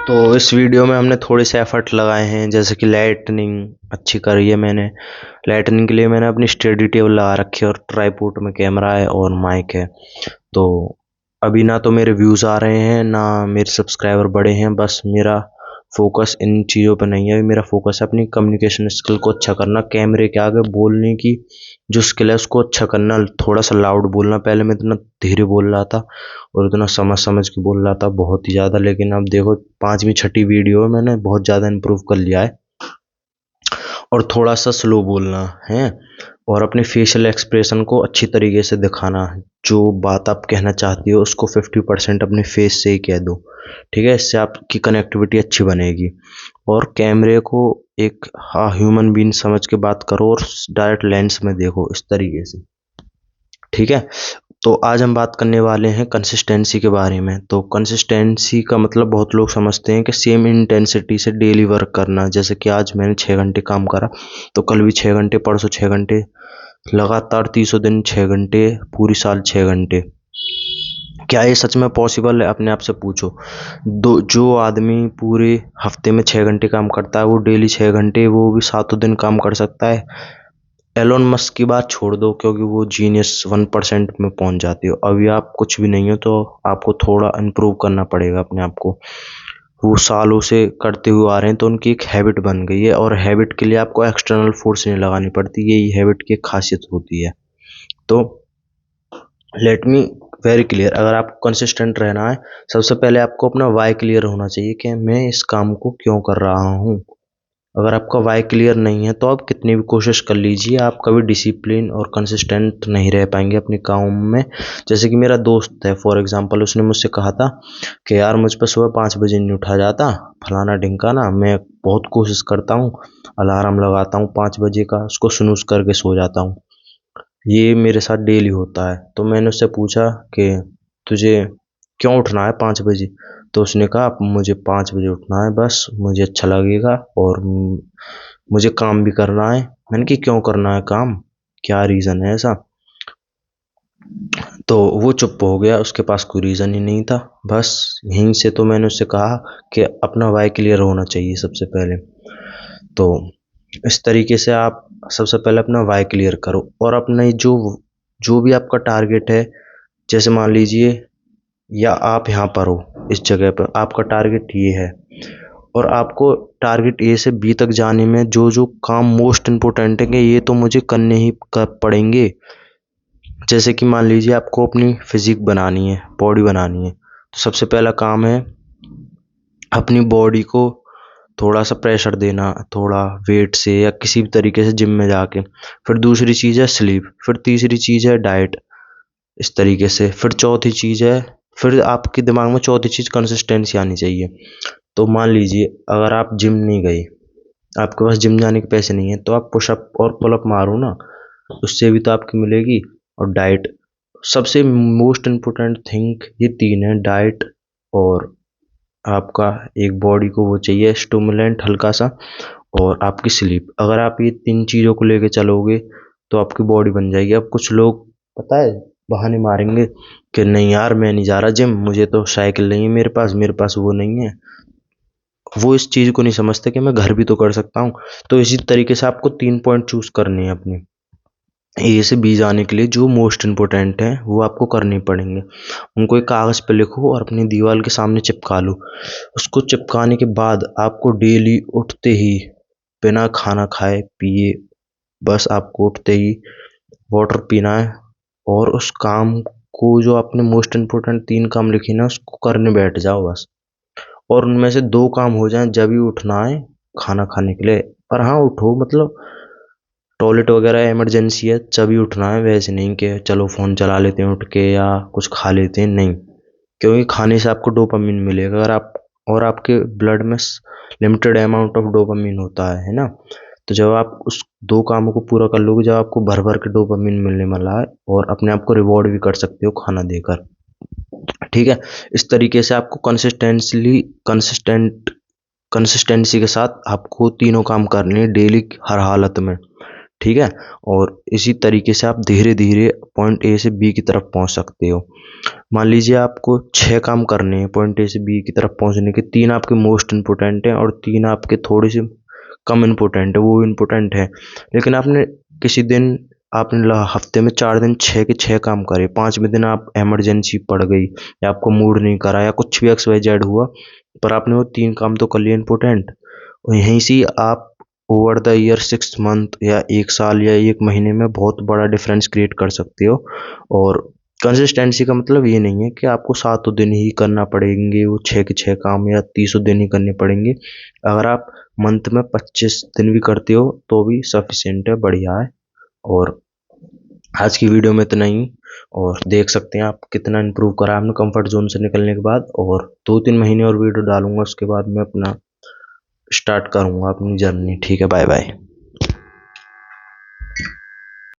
तो इस वीडियो में हमने थोड़े से एफर्ट लगाए हैं, जैसे कि लाइटनिंग अच्छी करी है मैंने। लाइटनिंग के लिए मैंने अपनी स्टडी टेबल लगा रखी है और ट्राईपोड में कैमरा है और माइक है। तो अभी ना तो मेरे व्यूज़ आ रहे हैं ना मेरे सब्सक्राइबर बढ़े हैं, बस मेरा फोकस इन चीज़ों पे नहीं है। मेरा फोकस है अपनी कम्युनिकेशन स्किल को अच्छा करना, कैमरे के आगे बोलने की जो स्किल है उसको अच्छा करना, थोड़ा सा लाउड बोलना। पहले मैं इतना धीरे बोल रहा था और इतना समझ समझ के बोल रहा था बहुत ही ज़्यादा, लेकिन अब देखो 5वीं 6ठी वीडियो में मैंने बहुत ज़्यादा इम्प्रूव कर लिया है। और थोड़ा सा स्लो बोलना है और अपने फेशियल एक्सप्रेशन को अच्छी तरीके से दिखाना। जो बात आप कहना चाहती हो उसको 50% अपने फेस से ही कह दो, ठीक है। इससे आपकी कनेक्टिविटी अच्छी बनेगी। और कैमरे को एक ह्यूमन बीइंग समझ के बात करो और डायरेक्ट लेंस में देखो इस तरीके से, ठीक है। तो आज हम बात करने वाले हैं कंसिस्टेंसी के बारे में। तो कंसिस्टेंसी का मतलब बहुत लोग समझते हैं कि सेम इंटेंसिटी से डेली वर्क करना। जैसे कि आज मैंने 6 घंटे काम करा तो कल भी 6 घंटे, परसों 6 घंटे, लगातार 300 दिन 6 घंटे, पूरी साल 6 घंटे। क्या ये सच में पॉसिबल है? अपने आप से पूछो। जो आदमी पूरे हफ्ते में 6 घंटे काम करता है वो डेली 6 घंटे, वो भी सातों दिन काम कर सकता है। एलोन मस्क की बात छोड़ दो क्योंकि वो जीनियस 1% में पहुंच जाती हो। अभी आप कुछ भी नहीं हो तो आपको थोड़ा इम्प्रूव करना पड़ेगा अपने आप को। वो सालों से करते हुए आ रहे हैं तो उनकी एक हैबिट बन गई है और हैबिट के लिए आपको एक्सटर्नल फोर्स नहीं लगानी पड़ती। यही हैबिट की एक खासियत होती है। तो लेट मी वेरी क्लियर, अगर आपको कंसिस्टेंट रहना है सबसे पहले आपको अपना वाई क्लियर होना चाहिए कि मैं इस काम को क्यों कर रहा हूँ। अगर आपका वाई क्लियर नहीं है तो आप कितनी भी कोशिश कर लीजिए, आप कभी डिसिप्लिन और कंसिस्टेंट नहीं रह पाएंगे अपने काम में। जैसे कि मेरा दोस्त है फॉर एग्जांपल, उसने मुझसे कहा था कि यार मुझ पर सुबह 5 बजे नहीं उठा जाता, फलाना ढिमकाना। मैं बहुत कोशिश करता हूँ, अलार्म लगाता हूँ 5 बजे का, उसको स्नूज करके सो जाता हूँ। ये मेरे साथ डेली होता है। तो मैंने उससे पूछा कि तुझे क्यों उठना है 5 बजे? तो उसने कहा मुझे 5 बजे उठना है, बस मुझे अच्छा लगेगा और मुझे काम भी करना है। मैंने कि क्यों करना है काम, क्या रीज़न है ऐसा? तो वो चुप हो गया, उसके पास कोई रीज़न ही नहीं था। बस यहीं से तो मैंने उससे कहा कि अपना वाई क्लियर होना चाहिए सबसे पहले। तो इस तरीके से आप सबसे पहले अपना वाई क्लियर करो और अपने जो जो भी आपका टारगेट है, जैसे मान लीजिए या आप यहाँ पर हो, इस जगह पर आपका टारगेट ये है और आपको टारगेट ए से बी तक जाने में जो जो काम मोस्ट इम्पोर्टेंट है कि ये तो मुझे करने ही पड़ेंगे। जैसे कि मान लीजिए आपको अपनी फिजिक बनानी है, बॉडी बनानी है, तो सबसे पहला काम है अपनी बॉडी को थोड़ा सा प्रेशर देना, थोड़ा वेट से या किसी भी तरीके से जिम में जाके। फिर दूसरी चीज़ है स्लीप, फिर तीसरी चीज़ है डाइट, इस तरीके से। फिर चौथी चीज़ है, फिर आपके दिमाग में चौथी चीज़ कंसिस्टेंसी आनी चाहिए। तो मान लीजिए अगर आप जिम नहीं गए, आपके पास जिम जाने के पैसे नहीं है, तो आप पुशअप और पुलअप मारो ना, उससे भी तो आपकी मिलेगी। और डाइट सबसे मोस्ट इम्पोर्टेंट थिंग, ये तीन है, डाइट और आपका एक बॉडी को वो चाहिए स्टिमुलेंट हल्का सा, और आपकी स्लीप। अगर आप ये तीन चीज़ों को लेके चलोगे तो आपकी बॉडी बन जाएगी। अब कुछ लोग पता है बहाने मारेंगे कि नहीं यार मैं नहीं जा रहा जिम, मुझे तो साइकिल नहीं है मेरे पास वो नहीं है। वो इस चीज़ को नहीं समझते कि मैं घर भी तो कर सकता हूँ। तो इसी तरीके से आपको 3 पॉइंट चूज़ करने हैं अपने ए से बी जाने के लिए, जो मोस्ट इम्पोर्टेंट है वो आपको करने पड़ेंगे। उनको एक कागज़ पे लिखो और अपनी दीवार के सामने चिपका लो। उसको चिपकाने के बाद आपको डेली उठते ही बिना खाना खाए पिए, बस आपको उठते ही वाटर पीना है और उस काम को, जो आपने मोस्ट इम्पोर्टेंट 3 काम लिखे ना, उसको करने बैठ जाओ बस। और उनमें से 2 काम हो जाएं जब ही उठना है खाना खाने के लिए। पर हाँ उठो, मतलब टॉयलेट वगैरह इमरजेंसी है तभी उठना है, वैसे नहीं कि चलो फ़ोन चला लेते हैं उठ के या कुछ खा लेते हैं, नहीं। क्योंकि खाने से आपको डोपामिन मिलेगा, अगर आप, और आपके ब्लड में लिमिटेड अमाउंट ऑफ डोपामिन होता है ना। तो जब आप उस 2 कामों को पूरा कर लोगे, जब आपको भर भर के डोपामिन मिलने वाला है और अपने आप को रिवॉर्ड भी कर सकते हो खाना देकर, ठीक है। इस तरीके से आपको कंसिस्टेंसी के साथ आपको तीनों काम करने हैं डेली हर हालत में, ठीक है। और इसी तरीके से आप धीरे धीरे पॉइंट ए से बी की तरफ पहुंच सकते हो। मान लीजिए आपको 6 काम करने हैं पॉइंट ए से बी की तरफ पहुंचने के, 3 आपके मोस्ट इंपोर्टेंट हैं और 3 आपके थोड़े से कम इंपोर्टेंट है, वो इंपोर्टेंट है। लेकिन आपने किसी दिन आपने हफ्ते में 4 दिन 6 के 6 काम करे, 5वें दिन आप इमरजेंसी पड़ गई या आपको मूड नहीं करा या कुछ भी XYZ हुआ, पर आपने वो 3 काम तो कर लिए इंपोर्टेंट। और यहीं से आप ओवर द ईयर 6 मंथ या 1 साल या 1 महीने में बहुत बड़ा डिफरेंस क्रिएट कर सकते हो। और कंसिस्टेंसी का मतलब ये नहीं है कि आपको 7 दिन ही करना पड़ेंगे वो 6 के 6 काम या 30 दिन ही करने पड़ेंगे। अगर आप मंथ में 25 दिन भी करते हो तो भी सफिशिएंट है, बढ़िया है। और आज की वीडियो में इतना ही। और देख सकते हैं आप कितना इम्प्रूव करा हमने कंफर्ट जोन से निकलने के बाद। और 2-3 महीने और वीडियो डालूंगा, उसके बाद मैं अपना स्टार्ट करूंगा अपनी जर्नी। ठीक है, बाय बाय।